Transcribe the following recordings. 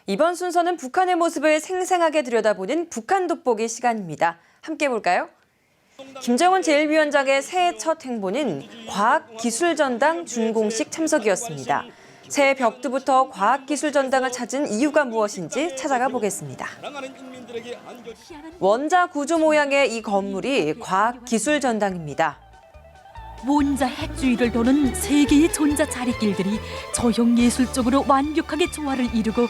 이번 순서는 북한의 모습을 생생하게 들여다보는 북한 돋보기 시간입니다. 함께 볼까요? 김정은 제1위원장의 새해 첫 행보는 과학기술전당 준공식 참석이었습니다. 새해 벽두부터 과학기술전당을 찾은 이유가 무엇인지 찾아가 보겠습니다. 원자 구조 모양의 이 건물이 과학기술전당입니다. 원자 핵주위를 도는 세 개의 전자 자리길들이 저형 예술적으로 완벽하게 조화를 이루고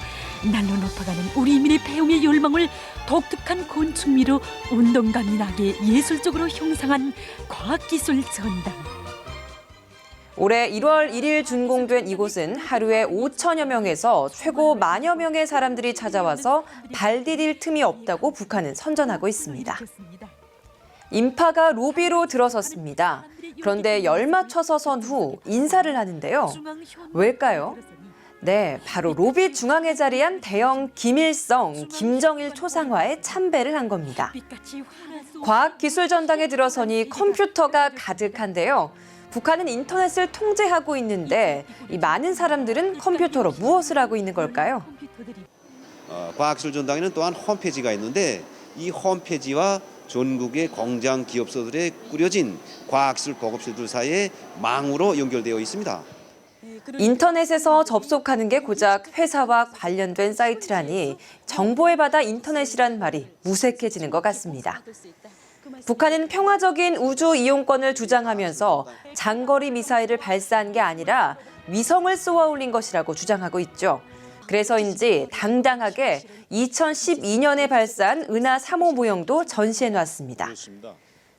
날로 높아가는 우리 인민의 배움의 열망을 독특한 건축미로 운동감이 나게 예술적으로 형상한 과학기술 전당. 올해 1월 1일 준공된 이곳은 하루에 5천여 명에서 최고 만여 명의 사람들이 찾아와서 발 디딜 틈이 없다고 북한은 선전하고 있습니다. 인파가 로비로 들어섰습니다. 그런데 열맞춰서 선 후 인사를 하는데요. 왜일까요? 네, 바로 로비 중앙에 자리한 대형 김일성, 김정일 초상화에 참배를 한 겁니다. 과학기술전당에 들어서니 컴퓨터가 가득한데요. 북한은 인터넷을 통제하고 있는데 이 많은 사람들은 컴퓨터로 무엇을 하고 있는 걸까요? 과학기술전당에는 또한 홈페이지가 있는데 이 홈페이지와 전국의 공장 기업소들에 꾸려진 과학기술 보급소들 사이에 망으로 연결되어 있습니다. 인터넷에서 접속하는 게 고작 회사와 관련된 사이트라니 정보의 바다 인터넷이란 말이 무색해지는 것 같습니다. 북한은 평화적인 우주 이용권을 주장하면서 장거리 미사일을 발사한 게 아니라 위성을 쏘아 올린 것이라고 주장하고 있죠. 그래서인지 당당하게 2012년에 발사한 은하 3호 모형도 전시해놨습니다.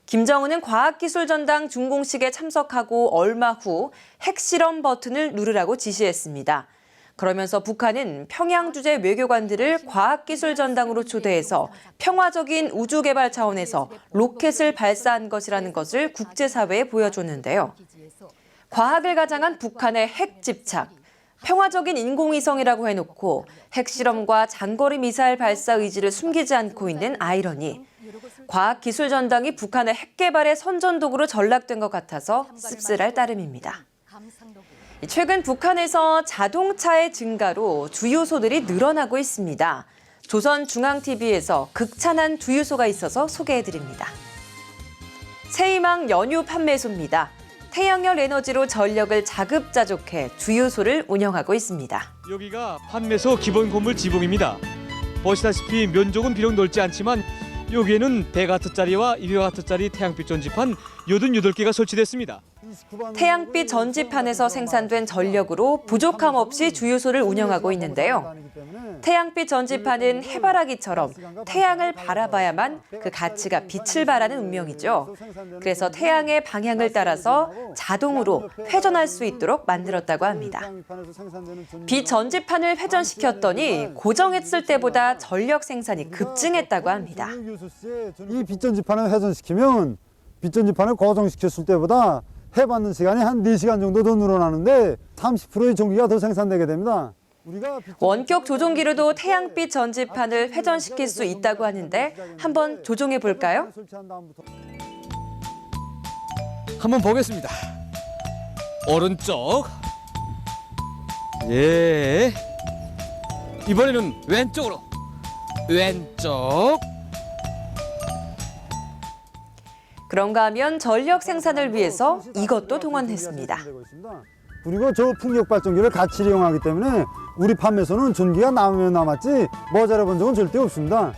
김정은은 과학기술전당 준공식에 참석하고 얼마 후 핵실험 버튼을 누르라고 지시했습니다. 그러면서 북한은 평양 주재 외교관들을 과학기술전당으로 초대해서 평화적인 우주개발 차원에서 로켓을 발사한 것이라는 것을 국제사회에 보여줬는데요. 과학을 가장한 북한의 핵 집착, 평화적인 인공위성이라고 해놓고 핵실험과 장거리 미사일 발사 의지를 숨기지 않고 있는 아이러니. 과학기술전당이 북한의 핵개발의 선전도구로 전락된 것 같아서 씁쓸할 따름입니다. 최근 북한에서 자동차의 증가로 주유소들이 늘어나고 있습니다. 조선중앙TV에서 극찬한 주유소가 있어서 소개해드립니다. 새희망 연유 판매소입니다. 태양열 에너지로 전력을 자급자족해 주유소를 운영하고 있습니다. 여기가 판매소 기본 건물 지붕입니다. 보시다시피 면적은 비록 넓지 않지만 여기에는 100와트짜리와 200와트짜리 태양빛 전지판 88개가 설치됐습니다. 태양빛 전지판에서 생산된 전력으로 부족함 없이 주유소를 운영하고 있는데요. 태양빛 전지판은 해바라기처럼 태양을 바라봐야만 그 가치가 빛을 발하는 운명이죠. 그래서 태양의 방향을 따라서 자동으로 회전할 수 있도록 만들었다고 합니다. 빛 전지판을 회전시켰더니 고정했을 때보다 전력 생산이 급증했다고 합니다. 이 빛 전지판을 회전시키면 빛 전지판을 고정시켰을 때보다 해받는 시간이 한 4시간 정도 더 늘어나는데 30%의 전기가 더 생산되게 됩니다. 원격 조종기로도 태양빛 전지판을 회전시킬 수 있다고 하는데 한번 조종해 볼까요? 한번 보겠습니다. 오른쪽. 예. 이번에는 왼쪽으로. 왼쪽. 그런가 하면 전력 생산을 위해서 이것도 동원했습니다. 그리고 저 풍력 발전기를 같이 이용하기 때문에 우리 판매소는 전기가 남으면 남았지 모자라 본 적은 절대 없습니다.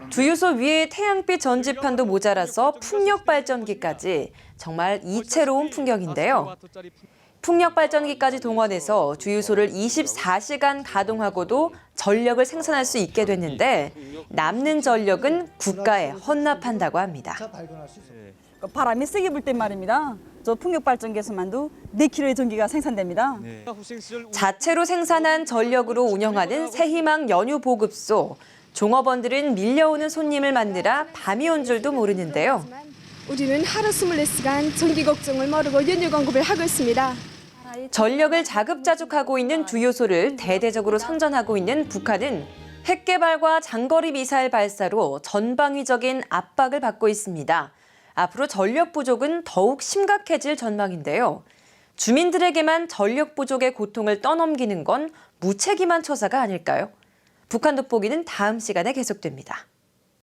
주유소 위에 태양빛 전지판도 모자라서 풍력 발전기까지 정말 이채로운 풍경인데요. 풍력 발전기까지 동원해서 주유소를 24시간 가동하고도 전력을 생산할 수 있게 됐는데 남는 전력은 국가에 헌납한다고 합니다. 바람이 세게 불 때 말입니다. 저 풍력 발전기에서만도 4kg의 전기가 생산됩니다. 자체로 생산한 전력으로 운영하는 새희망 연유 보급소. 종업원들은 밀려오는 손님을 만나라 밤이 온 줄도 모르는데요. 우리는 하루 24시간 전기 걱정을 모르고 연유 공급을 하고 있습니다. 전력을 자급자족하고 있는 주유소를 대대적으로 선전하고 있는 북한은 핵 개발과 장거리 미사일 발사로 전방위적인 압박을 받고 있습니다. 앞으로 전력 부족은 더욱 심각해질 전망인데요. 주민들에게만 전력 부족의 고통을 떠넘기는 건 무책임한 처사가 아닐까요? 북한 돋보기는 다음 시간에 계속됩니다.